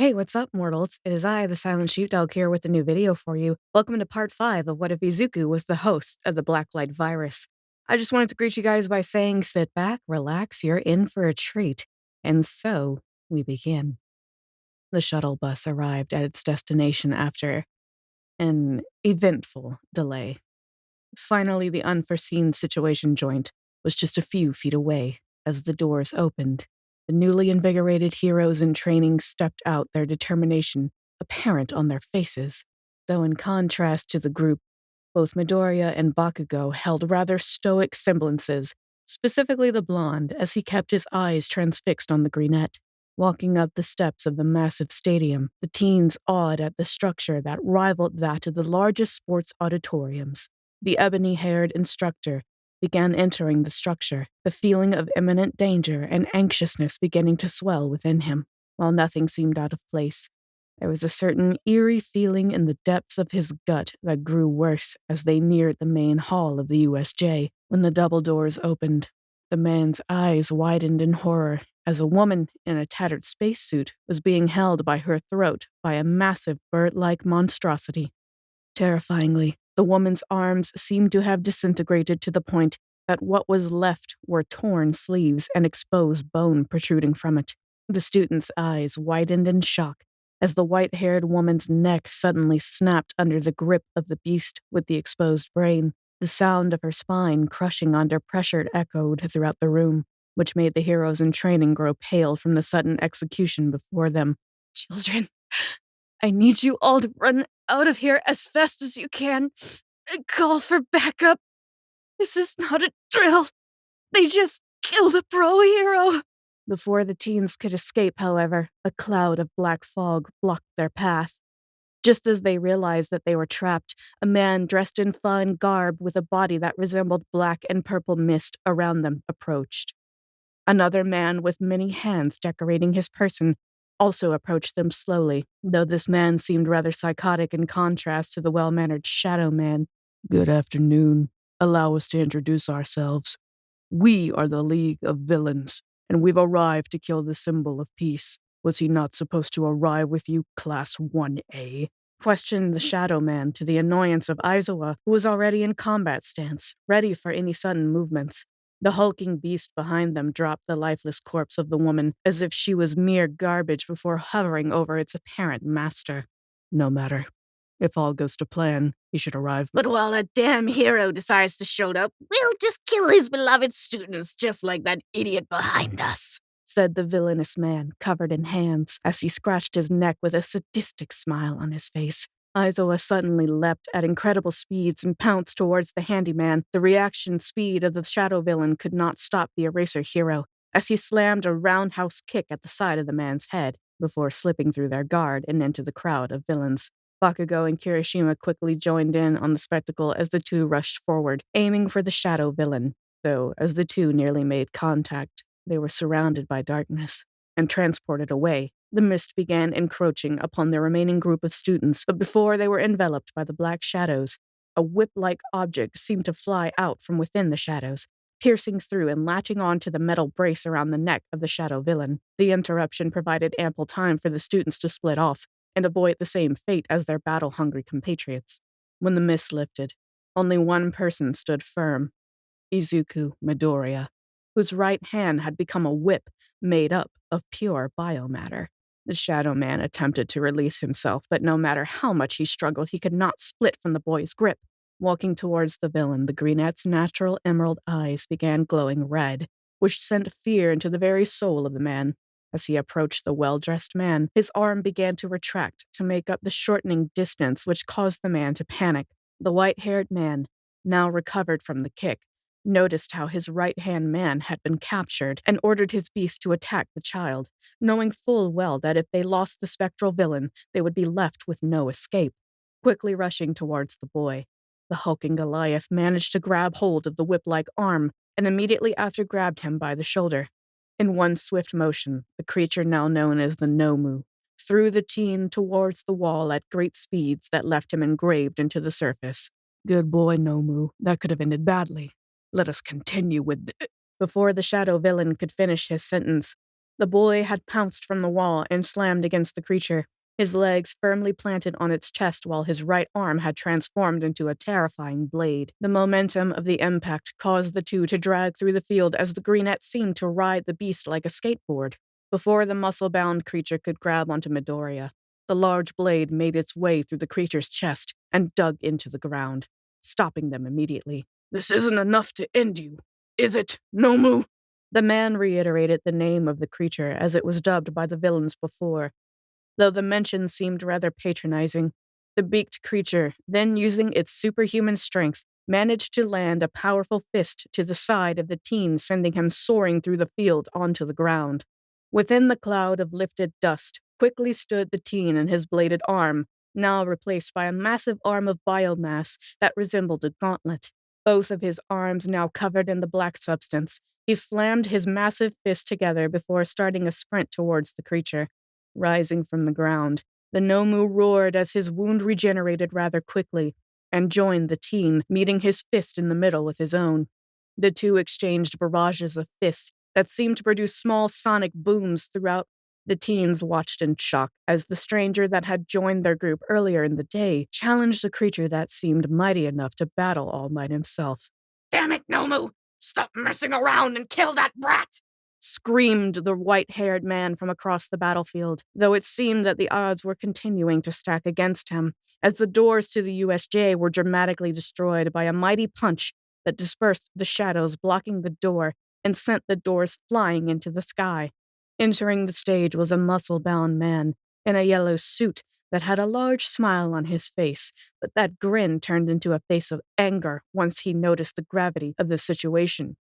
Hey, what's up, mortals? It is I, the Silent Sheepdog, here with a new video for you. Welcome to part 5 of What If Izuku was the host of the Blacklight virus. I just wanted to greet you guys by saying sit back, relax, you're in for a treat. And so, we begin. The shuttle bus arrived at its destination after an eventful delay. Finally, the unforeseen situation joint was just a few feet away as the doors opened. The newly invigorated heroes in training stepped out, their determination apparent on their faces. Though in contrast to the group, both Midoriya and Bakugo held rather stoic semblances, specifically the blonde, as he kept his eyes transfixed on the greenette. Walking up the steps of the massive stadium, the teens awed at the structure that rivaled that of the largest sports auditoriums. The ebony-haired instructor began entering the structure, the feeling of imminent danger and anxiousness beginning to swell within him. While nothing seemed out of place, there was a certain eerie feeling in the depths of his gut that grew worse as they neared the main hall of the USJ. When the double doors opened, the man's eyes widened in horror as a woman in a tattered spacesuit was being held by her throat by a massive bird-like monstrosity. Terrifyingly, the woman's arms seemed to have disintegrated to the point that what was left were torn sleeves and exposed bone protruding from it. The student's eyes widened in shock as the white-haired woman's neck suddenly snapped under the grip of the beast with the exposed brain. The sound of her spine crushing under pressure echoed throughout the room, which made the heroes in training grow pale from the sudden execution before them. Children, I need you all to run out of here as fast as you can and call for backup. This is not a drill. They just killed a pro hero. Before the teens could escape, however, a cloud of black fog blocked their path. Just as they realized that they were trapped, a man dressed in fine garb with a body that resembled black and purple mist around them approached. Another man with many hands decorating his person also approached them slowly, though this man seemed rather psychotic in contrast to the well-mannered shadow man. Good afternoon. Allow us to introduce ourselves. We are the League of Villains, and we've arrived to kill the symbol of peace. Was he not supposed to arrive with you, Class 1A? Questioned the shadow man to the annoyance of Aizawa, who was already in combat stance, ready for any sudden movements. The hulking beast behind them dropped the lifeless corpse of the woman as if she was mere garbage before hovering over its apparent master. No matter. If all goes to plan, he should arrive. But while a damn hero decides to show up, we'll just kill his beloved students just like that idiot behind us, said the villainous man, covered in hands, as he scratched his neck with a sadistic smile on his face. Aizawa suddenly leapt at incredible speeds and pounced towards the handyman. The reaction speed of the shadow villain could not stop the eraser hero, as he slammed a roundhouse kick at the side of the man's head, before slipping through their guard and into the crowd of villains. Bakugo and Kirishima quickly joined in on the spectacle as the two rushed forward, aiming for the shadow villain, though as the two nearly made contact, they were surrounded by darkness and transported away. The mist began encroaching upon the remaining group of students, but before they were enveloped by the black shadows, a whip-like object seemed to fly out from within the shadows, piercing through and latching onto the metal brace around the neck of the shadow villain. The interruption provided ample time for the students to split off and avoid the same fate as their battle-hungry compatriots. When the mist lifted, only one person stood firm, Izuku Midoriya, whose right hand had become a whip made up of pure biomatter. The Shadow Man attempted to release himself, but no matter how much he struggled, he could not split from the boy's grip. Walking towards the villain, the brunette's natural emerald eyes began glowing red, which sent fear into the very soul of the man. As he approached the well-dressed man, his arm began to retract to make up the shortening distance which caused the man to panic. The white-haired man, now recovered from the kick, noticed how his right-hand man had been captured and ordered his beast to attack the child, knowing full well that if they lost the spectral villain, they would be left with no escape. Quickly rushing towards the boy, the hulking Goliath managed to grab hold of the whip-like arm and immediately after grabbed him by the shoulder. In one swift motion, the creature now known as the Nomu threw the teen towards the wall at great speeds that left him engraved into the surface. Good boy, Nomu. That could have ended badly. Let us continue with Before the shadow villain could finish his sentence, The boy had pounced from the wall and slammed against the creature, his legs firmly planted on its chest while his right arm had transformed into a terrifying blade. The momentum of the impact caused the two to drag through the field as the greenette seemed to ride the beast like a skateboard. Before the muscle-bound creature could grab onto Midoriya, the large blade made its way through the creature's chest and dug into the ground, stopping them immediately. "This isn't enough to end you, is it, Nomu?" The man reiterated the name of the creature as it was dubbed by the villains before, though the mention seemed rather patronizing. The beaked creature, then using its superhuman strength, managed to land a powerful fist to the side of the teen, sending him soaring through the field onto the ground. Within the cloud of lifted dust, quickly stood the teen and his bladed arm, now replaced by a massive arm of biomass that resembled a gauntlet. Both of his arms now covered in the black substance, he slammed his massive fist together before starting a sprint towards the creature. Rising from the ground, the Nomu roared as his wound regenerated rather quickly, and joined the teen, meeting his fist in the middle with his own. The two exchanged barrages of fists that seemed to produce small sonic booms throughout. The teens watched in shock as the stranger that had joined their group earlier in the day challenged a creature that seemed mighty enough to battle All Might himself. "Damn it, Nomu! Stop messing around and kill that brat!" Screamed the white-haired man from across the battlefield, though it seemed that the odds were continuing to stack against him, as the doors to the USJ were dramatically destroyed by a mighty punch that dispersed the shadows blocking the door and sent the doors flying into the sky. Entering the stage was a muscle-bound man in a yellow suit that had a large smile on his face, but that grin turned into a face of anger once he noticed the gravity of the situation.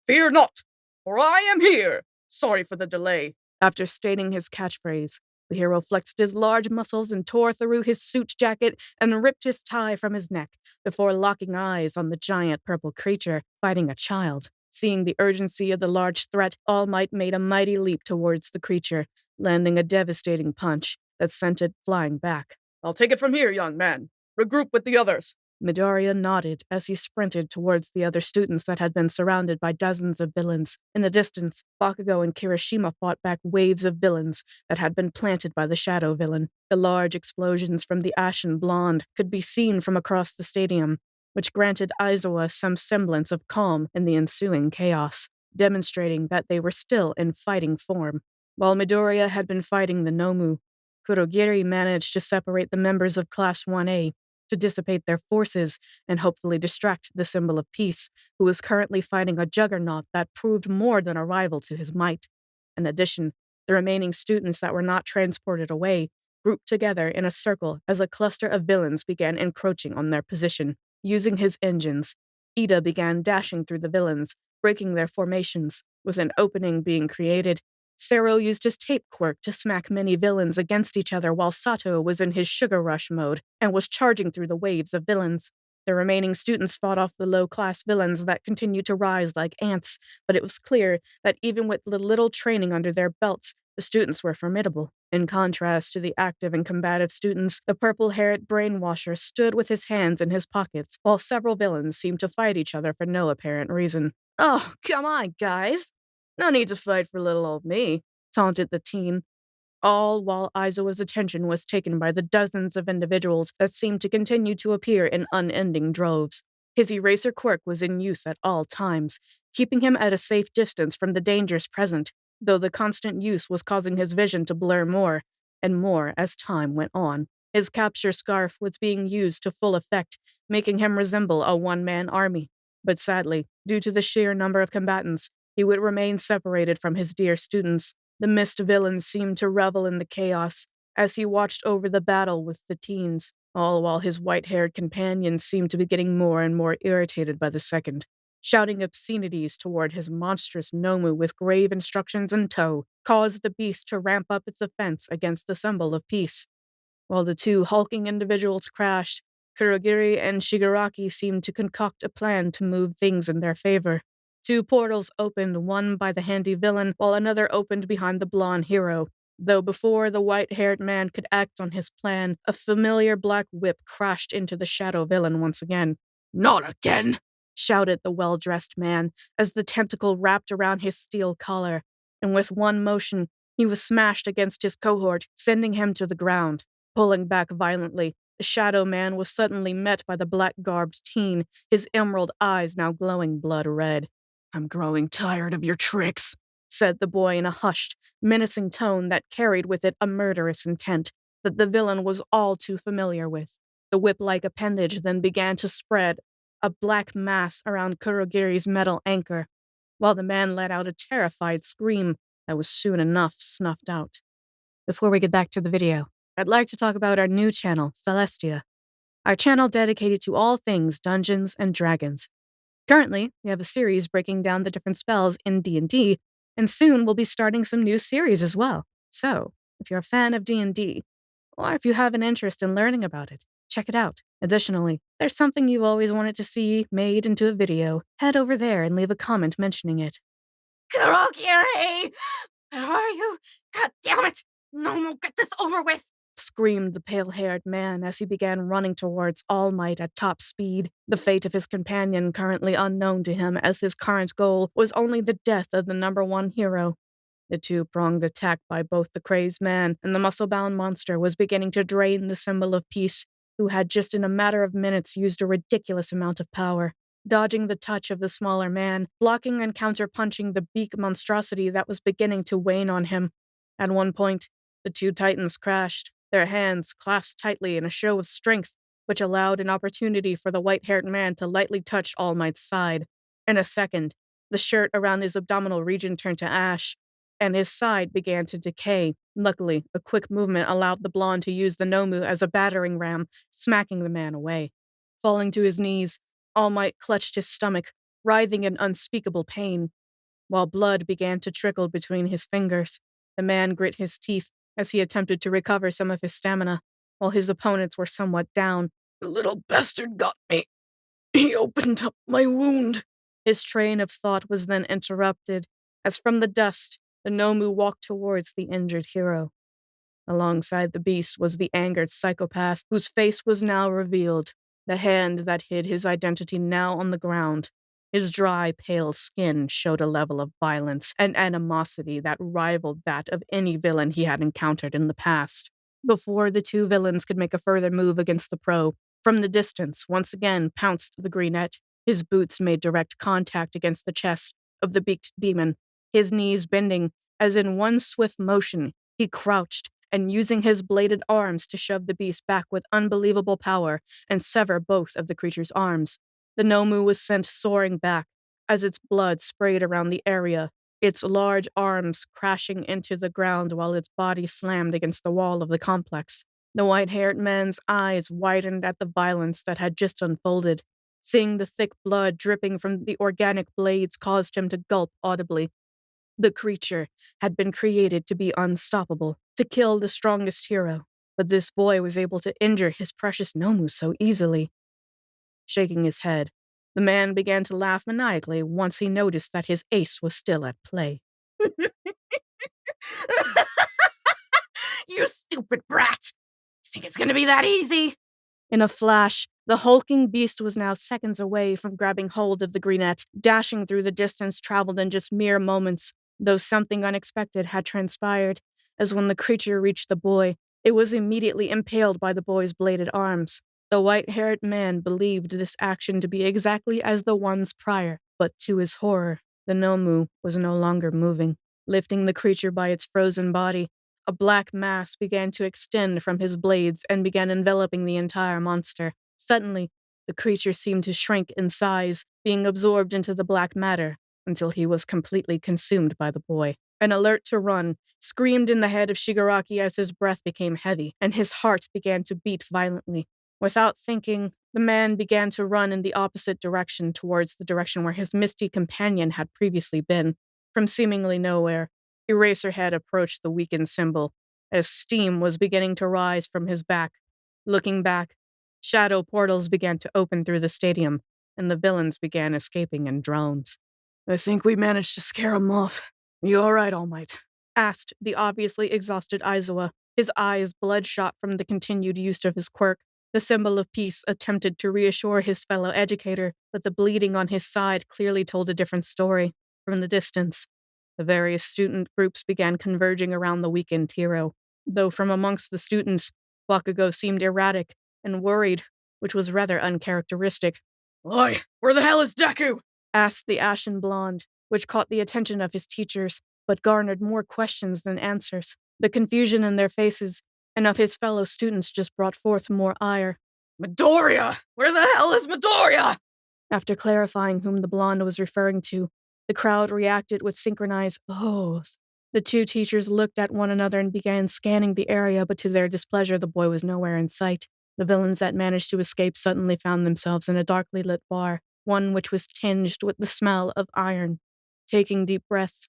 "Fear not, for I am here! Sorry for the delay." After stating his catchphrase, the hero flexed his large muscles and tore through his suit jacket and ripped his tie from his neck before locking eyes on the giant purple creature fighting a child. Seeing the urgency of the large threat, All Might made a mighty leap towards the creature, landing a devastating punch that sent it flying back. "I'll take it from here, young man. Regroup with the others." Midoriya nodded as he sprinted towards the other students that had been surrounded by dozens of villains. In the distance, Bakugo and Kirishima fought back waves of villains that had been planted by the shadow villain. The large explosions from the Ashen Blonde could be seen from across the stadium, which granted Aizawa some semblance of calm in the ensuing chaos, demonstrating that they were still in fighting form. While Midoriya had been fighting the Nomu, Kurogiri managed to separate the members of Class 1A to dissipate their forces and hopefully distract the Symbol of Peace, who was currently fighting a juggernaut that proved more than a rival to his might. In addition, the remaining students that were not transported away grouped together in a circle as a cluster of villains began encroaching on their position. Using his engines, Ida began dashing through the villains, breaking their formations, with an opening being created. Sero used his tape quirk to smack many villains against each other while Sato was in his sugar rush mode and was charging through the waves of villains. The remaining students fought off the low-class villains that continued to rise like ants, but it was clear that even with the little training under their belts, the students were formidable. In contrast to the active and combative students, the purple-haired brainwasher stood with his hands in his pockets, while several villains seemed to fight each other for no apparent reason. "Oh, come on, guys! No need to fight for little old me," taunted the teen, all while Aizawa's attention was taken by the dozens of individuals that seemed to continue to appear in unending droves. His eraser quirk was in use at all times, keeping him at a safe distance from the dangers present, though the constant use was causing his vision to blur more and more as time went on. His capture scarf was being used to full effect, making him resemble a one-man army. But sadly, due to the sheer number of combatants, he would remain separated from his dear students. The mist villain seemed to revel in the chaos as he watched over the battle with the teens, all while his white-haired companions seemed to be getting more and more irritated by the second, shouting obscenities toward his monstrous Nomu with grave instructions in tow, caused the beast to ramp up its offense against the Symbol of Peace. While the two hulking individuals crashed, Kurogiri and Shigaraki seemed to concoct a plan to move things in their favor. Two portals opened, one by the handy villain, while another opened behind the blonde hero. Though before the white-haired man could act on his plan, a familiar black whip crashed into the shadow villain once again. "Not again!" shouted the well-dressed man as the tentacle wrapped around his steel collar. and with one motion, he was smashed against his cohort, sending him to the ground. Pulling back violently, the Shadow Man was suddenly met by the black-garbed teen, his emerald eyes now glowing blood red. "I'm growing tired of your tricks," said the boy in a hushed, menacing tone that carried with it a murderous intent that the villain was all too familiar with. The whip-like appendage then began to spread, a black mass around Kurogiri's metal anchor, while the man let out a terrified scream that was soon enough snuffed out. Before we get back to the video, I'd like to talk about our new channel, Celestia, our channel dedicated to all things Dungeons and Dragons. Currently, we have a series breaking down the different spells in D&D, and soon we'll be starting some new series as well. So, if you're a fan of D&D, or if you have an interest in learning about it, check it out. Additionally, if there's something you've always wanted to see made into a video, head over there and leave a comment mentioning it. "Kurogiri! Where are you? God damn it! No, we'll get this over with!" Screamed the pale-haired man as he began running towards All Might at top speed, the fate of his companion currently unknown to him, as his current goal was only the death of the number one hero. The two-pronged attack by both the crazed man and the muscle-bound monster was beginning to drain the symbol of peace, who had just in a matter of minutes used a ridiculous amount of power, dodging the touch of the smaller man, blocking and counter-punching the beak monstrosity that was beginning to wane on him. At one point, the two titans crashed, their hands clasped tightly in a show of strength, which allowed an opportunity for the white-haired man to lightly touch All Might's side. In a second, the shirt around his abdominal region turned to ash, and his side began to decay. Luckily, a quick movement allowed the blonde to use the Nomu as a battering ram, smacking the man away. Falling to his knees, All Might clutched his stomach, writhing in unspeakable pain. While blood began to trickle between his fingers, the man grit his teeth as he attempted to recover some of his stamina, while his opponents were somewhat down. "The little bastard got me. He opened up my wound." His train of thought was then interrupted, as from the dust, the Nomu walked towards the injured hero. Alongside the beast was the angered psychopath, whose face was now revealed, the hand that hid his identity now on the ground. His dry, pale skin showed a level of violence and animosity that rivaled that of any villain he had encountered in the past. Before the two villains could make a further move against the pro, from the distance, once again pounced the greenette. His boots made direct contact against the chest of the beaked demon, his knees bending as in one swift motion he crouched, and using his bladed arms to shove the beast back with unbelievable power and sever both of the creature's arms. The Nomu was sent soaring back as its blood sprayed around the area, its large arms crashing into the ground while its body slammed against the wall of the complex. The white-haired man's eyes widened at the violence that had just unfolded. Seeing the thick blood dripping from the organic blades caused him to gulp audibly. The creature had been created to be unstoppable, to kill the strongest hero, but this boy was able to injure his precious Nomu so easily. Shaking his head, the man began to laugh maniacally once he noticed that his ace was still at play. "You stupid brat! Think it's gonna be that easy?" In a flash, the hulking beast was now seconds away from grabbing hold of the greenette, dashing through the distance traveled in just mere moments, though something unexpected had transpired, as when the creature reached the boy, it was immediately impaled by the boy's bladed arms. The white-haired man believed this action to be exactly as the ones prior, but to his horror, the Nomu was no longer moving. Lifting the creature by its frozen body, a black mass began to extend from his blades and began enveloping the entire monster. Suddenly, the creature seemed to shrink in size, being absorbed into the black matter, until he was completely consumed by the boy. An alert to run screamed in the head of Shigaraki as his breath became heavy, and his heart began to beat violently. Without thinking, the man began to run in the opposite direction towards the direction where his misty companion had previously been. From seemingly nowhere, Eraserhead approached the weakened symbol, as steam was beginning to rise from his back. Looking back, shadow portals began to open through the stadium, and the villains began escaping in drones. "I think we managed to scare him off. You all right, All Might?" asked the obviously exhausted Aizawa, his eyes bloodshot from the continued use of his quirk. The symbol of peace attempted to reassure his fellow educator, but the bleeding on his side clearly told a different story. From the distance, The various student groups began converging around the weakened hero, though from amongst the students, Bakugo seemed erratic and worried, which was rather uncharacteristic. "Oi, where the hell is Deku?" asked the ashen blonde, which caught the attention of his teachers, but garnered more questions than answers. The confusion in their faces and of his fellow students just brought forth more ire. "Midoriya! Where the hell is Midoriya?" After clarifying whom the blonde was referring to, the crowd reacted with synchronized ohs. The two teachers looked at one another and began scanning the area, but to their displeasure, the boy was nowhere in sight. The villains that managed to escape suddenly found themselves in a darkly lit bar, one which was tinged with the smell of iron. Taking deep breaths,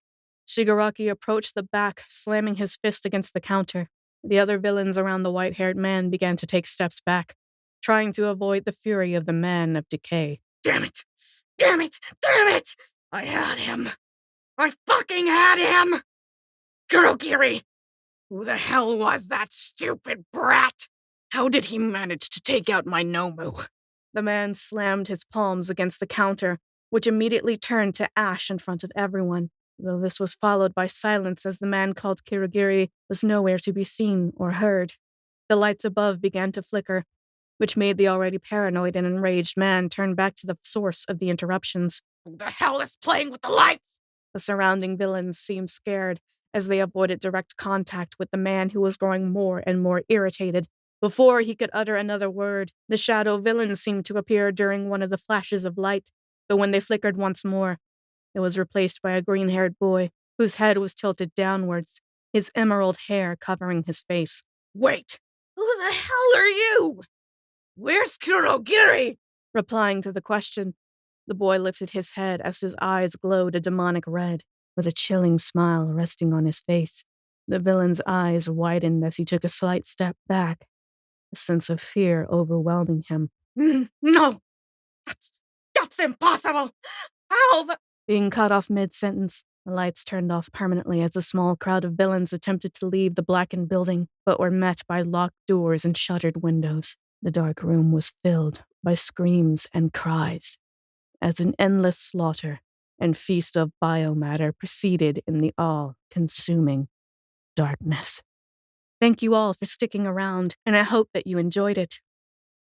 Shigaraki approached the back, slamming his fist against the counter. The other villains around the white-haired man began to take steps back, trying to avoid the fury of the Man of Decay. "Damn it! Damn it! Damn it! I had him! I fucking had him! Kurogiri! Who the hell was that stupid brat? How did he manage to take out my Nomu?" The man slammed his palms against the counter, which immediately turned to ash in front of everyone, though this was followed by silence as the man called Kurogiri was nowhere to be seen or heard. The lights above began to flicker, which made the already paranoid and enraged man turn back to the source of the interruptions. "Who the hell is playing with the lights?" The surrounding villains seemed scared as they avoided direct contact with the man who was growing more and more irritated. Before he could utter another word, the shadow villain seemed to appear during one of the flashes of light, but when they flickered once more, it was replaced by a green-haired boy whose head was tilted downwards, his emerald hair covering his face. "Wait! Who the hell are you? Where's Kurogiri?" Replying to the question, the boy lifted his head as his eyes glowed a demonic red, with a chilling smile resting on his face. The villain's eyes widened as he took a slight step back, a sense of fear overwhelming him. "No! That's impossible! How the—" Being cut off mid-sentence, the lights turned off permanently as a small crowd of villains attempted to leave the blackened building, but were met by locked doors and shuttered windows. The dark room was filled by screams and cries, as an endless slaughter and feast of biomatter proceeded in the all-consuming darkness. Thank you all for sticking around, and I hope that you enjoyed it.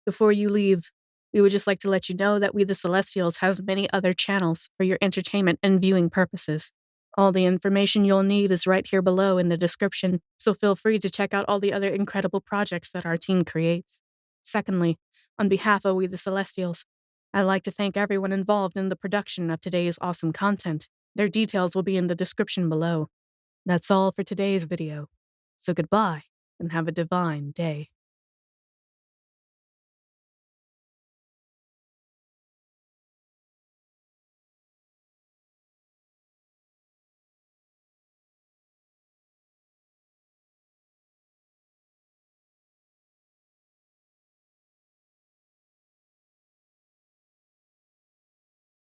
Before you leave, we would just like to let you know that We the Celestials has many other channels for your entertainment and viewing purposes. All the information you'll need is right here below in the description, so feel free to check out all the other incredible projects that our team creates. Secondly, on behalf of We the Celestials, I'd like to thank everyone involved in the production of today's awesome content. Their details will be in the description below. That's all for today's video. So goodbye, and have a divine day.